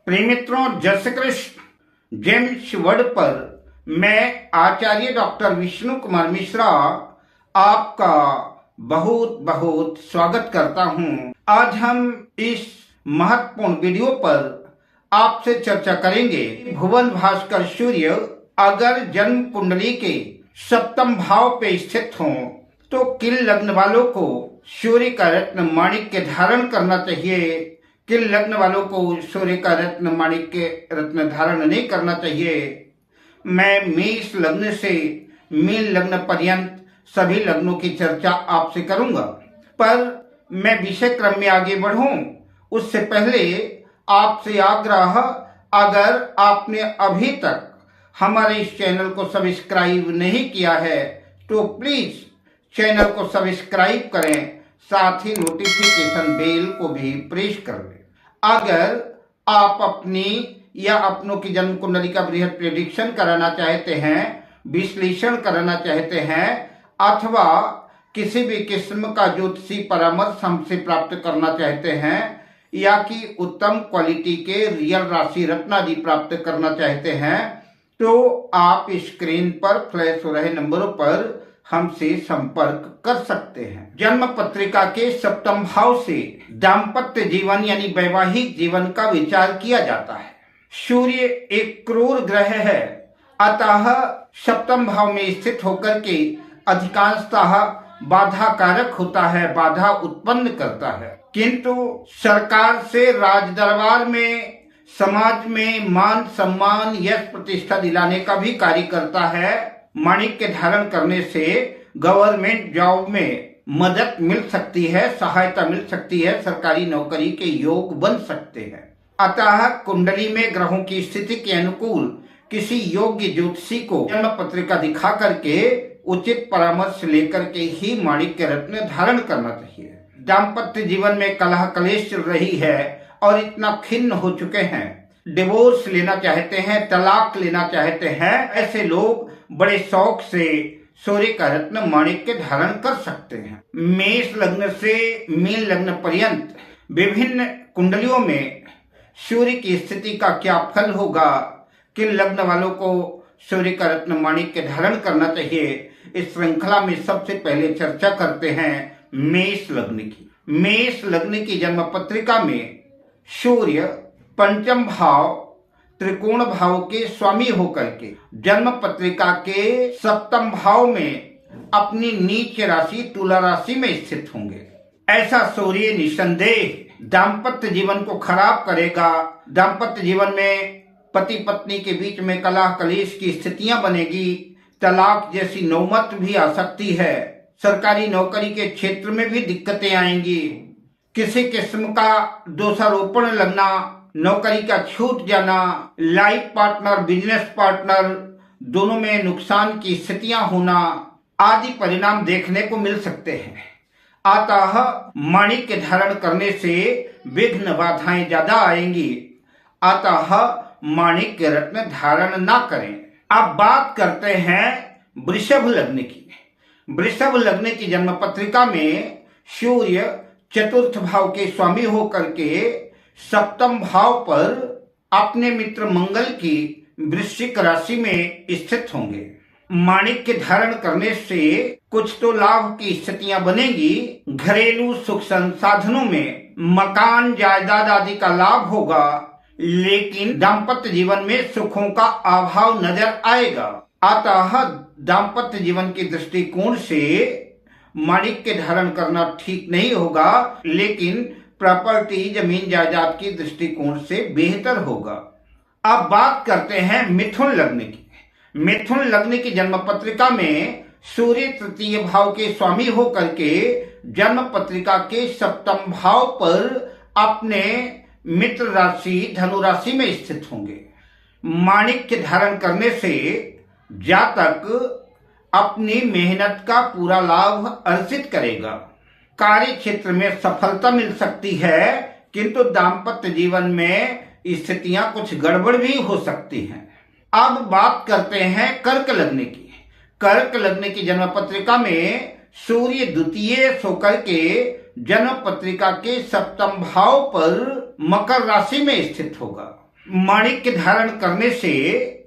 प्रिय मित्रों, जय श्री कृष्ण। जेम्स वर्ड पर मैं आचार्य डॉक्टर विष्णु कुमार मिश्रा आपका बहुत बहुत स्वागत करता हूं। आज हम इस महत्वपूर्ण वीडियो पर आपसे चर्चा करेंगे। भुवन भास्कर सूर्य अगर जन्म कुंडली के सप्तम भाव पे स्थित हों तो किन लग्न वालों को सूर्य का रत्न माणिक्य धारण करना चाहिए, किन लग्न वालों को सूर्य का रत्न माणिक्य रत्न धारण नहीं करना चाहिए। मैं मेष लग्न से मीन लग्न पर्यंत सभी लग्नों की चर्चा आपसे करूंगा, पर मैं विषय क्रम में आगे बढ़ूं उससे पहले आपसे आग्रह, अगर आपने अभी तक हमारे इस चैनल को सब्सक्राइब नहीं किया है तो प्लीज चैनल को सब्सक्राइब करें, साथ ही नोटिफिकेशन बेल को भी प्रेस कर लें। अगर आप अपनी या अपनों की जन्म कुंडली का बृहद प्रेडिक्शन कराना चाहते हैं, विश्लेषण कराना चाहते हैं, अथवा किसी भी किस्म का ज्योतिषी परामर्श हमसे प्राप्त करना चाहते हैं, या कि उत्तम क्वालिटी के रियल राशि रत्न आदि प्राप्त करना चाहते हैं, तो आप स्क्रीन पर फ्लैश हो रहे नंबरों पर हमसे संपर्क कर सकते हैं। जन्म पत्रिका के सप्तम भाव से दाम्पत्य जीवन यानी वैवाहिक जीवन का विचार किया जाता है। सूर्य एक क्रूर ग्रह है, अतः सप्तम भाव में स्थित होकर के अधिकांशतः बाधा कारक होता है, बाधा उत्पन्न करता है। किंतु सरकार से राज दरबार में, समाज में मान सम्मान यश प्रतिष्ठा दिलाने का भी कार्य करता है। माणिक्य धारण करने से गवर्नमेंट जॉब में मदद मिल सकती है, सहायता मिल सकती है, सरकारी नौकरी के योग बन सकते हैं। अतः कुंडली में ग्रहों की स्थिति के अनुकूल किसी योग्य ज्योतिषी को जन्म पत्रिका दिखा करके उचित परामर्श लेकर के ही माणिक्य रत्न धारण करना चाहिए। दाम्पत्य जीवन में कलह कलेश चल रही है और इतना खिन्न हो चुके हैं, डिवोर्स लेना चाहते हैं, तलाक लेना चाहते हैं, ऐसे लोग बड़े शौक से सूर्य का रत्न माणिक्य धारण कर सकते हैं। मेष लग्न से मीन लग्न पर्यंत विभिन्न कुंडलियों में सूर्य की स्थिति का क्या फल होगा, किन लग्न वालों को सूर्य का रत्न माणिक्य धारण करना चाहिए, इस श्रृंखला में सबसे पहले चर्चा करते हैं मेष लग्न की। मेष लग्न की जन्म पत्रिका में सूर्य पंचम भाव त्रिकोण भाव के स्वामी होकर के जन्म पत्रिका के सप्तम भाव में अपनी नीच राशि तुला राशि में स्थित होंगे। ऐसा सूर्य निसंदेह दाम्पत्य जीवन को खराब करेगा। दाम्पत्य जीवन में पति पत्नी के बीच में कलह कलेश की स्थितियां बनेगी, तलाक जैसी नौबत भी आ सकती है, सरकारी नौकरी के क्षेत्र में भी दिक्कतें आएंगी, किसी किस्म का दोषारोपण लगना, नौकरी का छूट जाना, लाइफ पार्टनर बिजनेस पार्टनर दोनों में नुकसान की स्थितियां होना आदि परिणाम देखने को मिल सकते हैं। अतः माणिक्य धारण करने से विघ्न बाधाएं ज्यादा आएंगी, अतः माणिक्य रत्न धारण ना करें। अब बात करते हैं वृषभ लग्न की। वृषभ लग्न की जन्म पत्रिका में सूर्य चतुर्थ भाव के स्वामी होकर के सप्तम भाव पर अपने मित्र मंगल की वृश्चिक राशि में स्थित होंगे। माणिक्य धारण करने से कुछ तो लाभ की स्थितियां बनेगी, घरेलू सुख संसाधनों में मकान जायदाद आदि का लाभ होगा, लेकिन दाम्पत्य जीवन में सुखों का अभाव नजर आएगा। अतः दाम्पत्य जीवन के दृष्टिकोण से माणिक्य धारण करना ठीक नहीं होगा, लेकिन प्रॉपर्टी जमीन जायदाद की दृष्टिकोण से बेहतर होगा। अब बात करते हैं मिथुन लग्न की। मिथुन लग्न की जन्म पत्रिका में सूर्य तृतीय भाव के स्वामी होकर के जन्म पत्रिका के सप्तम भाव पर अपने मित्र राशि धनु राशि में स्थित होंगे। माणिक्य धारण करने से जातक अपनी मेहनत का पूरा लाभ अर्जित करेगा, कार्य क्षेत्र में सफलता मिल सकती है, किंतु दाम्पत्य जीवन में स्थितियां कुछ गड़बड़ भी हो सकती हैं। अब बात करते हैं कर्क लग्न की। कर्क लग्न की जन्म पत्रिका में सूर्य द्वितीय होकर के जन्म पत्रिका के सप्तम भाव पर मकर राशि में स्थित होगा। माणिक्य धारण करने से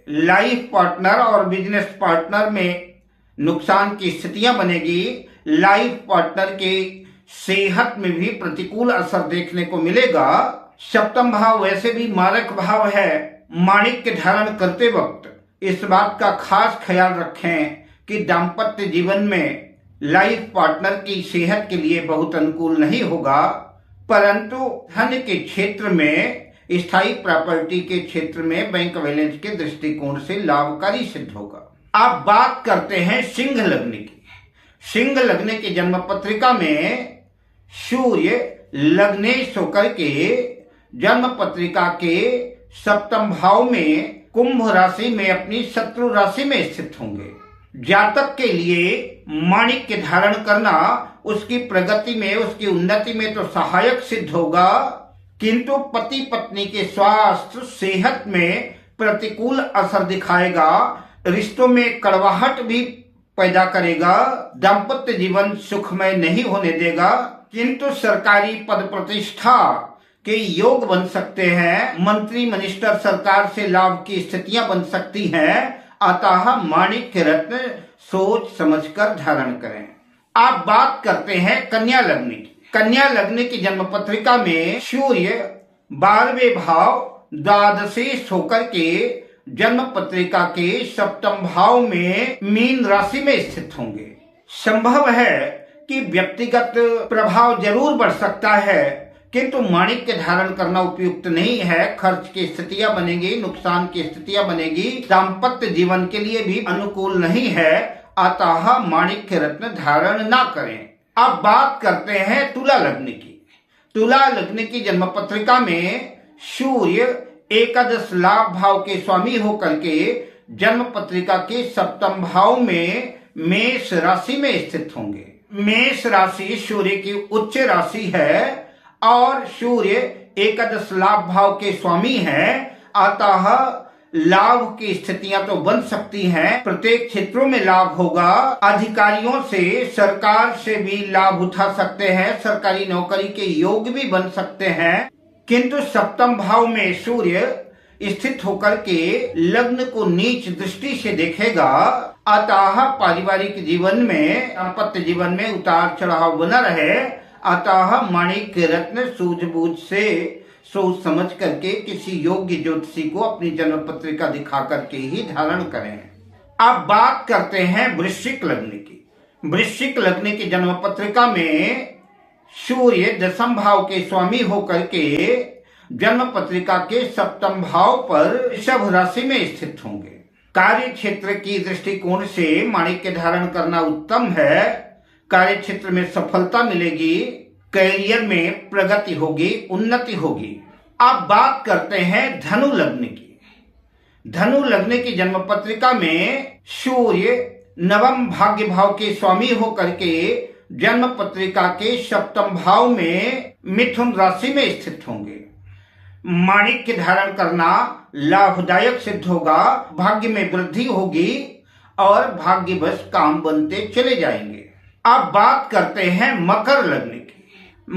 लाइफ पार्टनर और बिजनेस पार्टनर में नुकसान की स्थितियां बनेगी। लाइफ पार्टनर के सेहत में भी प्रतिकूल असर देखने को मिलेगा। सप्तम भाव वैसे भी मारक भाव है। माणिक्य धारण करते वक्त इस बात का खास ख्याल रखें कि दाम्पत्य जीवन में लाइफ पार्टनर की सेहत के लिए बहुत अनुकूल नहीं होगा, परंतु धन के क्षेत्र में, स्थायी प्रॉपर्टी के क्षेत्र में बैंक बैलेंस के दृष्टिकोण से लाभकारी सिद्ध होगा। आप बात करते हैं सिंह लग्न की। सिंह लग्न की जन्म पत्रिका में सूर्य लग्नेश होकर के जन्म पत्रिका के सप्तम भाव में कुंभ राशि में अपनी शत्रु राशि में स्थित होंगे। जातक के लिए माणिक्य धारण करना उसकी प्रगति में, उसकी उन्नति में तो सहायक सिद्ध होगा, किंतु पति पत्नी के स्वास्थ्य सेहत में प्रतिकूल असर दिखाएगा। रिश्तों में कड़वाहट भी पैदा करेगा। दाम्पत्य जीवन सुखमय नहीं होने देगा, किंतु सरकारी पद प्रतिष्ठा के योग बन सकते हैं। मंत्री मिनिस्टर सरकार से लाभ की स्थितियां बन सकती हैं। अतः माणिक्य रत्न सोच समझकर धारण करें। आप बात करते हैं कन्या लग्न की। कन्या लग्न की जन्म पत्रिका में सूर्य 12वें भाव द्वादशेश होकर के जन्म पत्रिका के सप्तम भाव में मीन राशि में स्थित होंगे। संभव है कि व्यक्तिगत प्रभाव जरूर बढ़ सकता है, किंतु माणिक्य धारण करना उपयुक्त नहीं है। खर्च की स्थितियां बनेगी, नुकसान की स्थितियां बनेगी, दाम्पत्य जीवन के लिए भी अनुकूल नहीं है। अतः माणिक्य रत्न धारण ना करें। अब बात करते हैं तुला लग्न की। तुला लग्न की जन्म पत्रिका में सूर्य एकादश लाभ भाव के स्वामी होकर के जन्म पत्रिका के सप्तम भाव में मेष राशि में स्थित होंगे। मेष राशि सूर्य की उच्च राशि है और सूर्य एकादश लाभ भाव के स्वामी हैं। अतः लाभ की स्थितियां तो बन सकती हैं, प्रत्येक क्षेत्रों में लाभ होगा। अधिकारियों से, सरकार से भी लाभ उठा सकते हैं, सरकारी नौकरी के योग भी बन सकते हैं, किंतु सप्तम भाव में सूर्य स्थित होकर के लग्न को नीच दृष्टि से देखेगा। अतः पारिवारिक जीवन में, दाम्पत्य जीवन में उतार चढ़ाव बना रहे। अतः माणिक्य रत्न सूझबूझ से सोच समझ करके किसी योग्य ज्योतिषी को अपनी जन्म पत्रिका दिखा करके ही धारण करें। अब बात करते हैं वृश्चिक लग्न की। वृश्चिक लग्न की जन्म पत्रिका में सूर्य दशम भाव के स्वामी होकर के जन्म पत्रिका के सप्तम भाव पर वृषभ राशि में स्थित होंगे। कार्य क्षेत्र की दृष्टिकोण से माणिक्य धारण करना उत्तम है। कार्य क्षेत्र में सफलता मिलेगी, कैरियर में प्रगति होगी, उन्नति होगी। अब बात करते हैं धनु लग्न की। धनु लग्न की जन्म पत्रिका में सूर्य नवम भाग्य भाव के स्वामी होकर के जन्म पत्रिका के सप्तम भाव में मिथुन राशि में स्थित होंगे। माणिक्य धारण करना लाभदायक सिद्ध होगा, भाग्य में वृद्धि होगी और भाग्यवश काम बनते चले जाएंगे। अब बात करते हैं मकर लग्न की।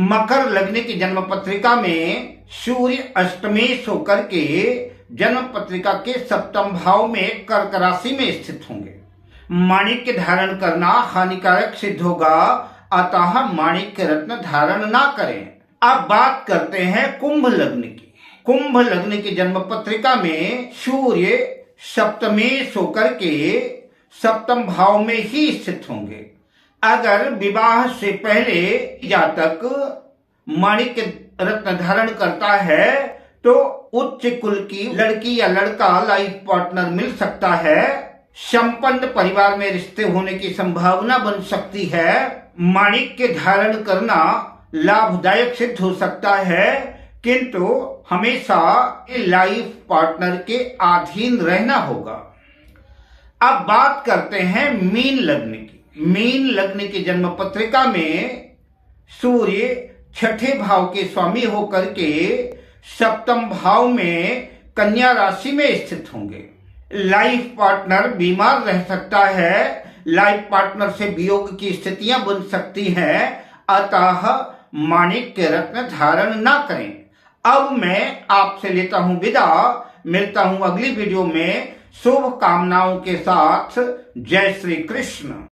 मकर लग्न की जन्म पत्रिका में सूर्य अष्टमेश होकर के जन्म पत्रिका के सप्तम भाव में कर्क राशि में स्थित होंगे। माणिक्य धारण करना हानिकारक सिद्ध होगा, अतः माणिक्य रत्न धारण ना करें। अब बात करते हैं कुंभ लग्न की। कुंभ लग्न की जन्म पत्रिका में सूर्य सप्तमेश होकर के सप्तम भाव में ही स्थित होंगे। अगर विवाह से पहले जातक माणिक्य रत्न धारण करता है तो उच्च कुल की लड़की या लड़का लाइफ पार्टनर मिल सकता है। संपन्न परिवार में रिश्ते होने की संभावना बन सकती है। माणिक्य धारण करना लाभदायक सिद्ध हो सकता है, किंतु हमेशा लाइफ पार्टनर के अधीन रहना होगा। अब बात करते हैं मीन लग्न की। मीन लग्न की जन्म पत्रिका में सूर्य छठे भाव के स्वामी होकर के सप्तम भाव में कन्या राशि में स्थित होंगे। लाइफ पार्टनर बीमार रह सकता है, लाइफ पार्टनर से वियोग की स्थितियां बन सकती हैं, अतः माणिक्य रत्न धारण ना करें। अब मैं आपसे लेता हूं विदा, मिलता हूं अगली वीडियो में शुभ कामनाओं के साथ। जय श्री कृष्ण।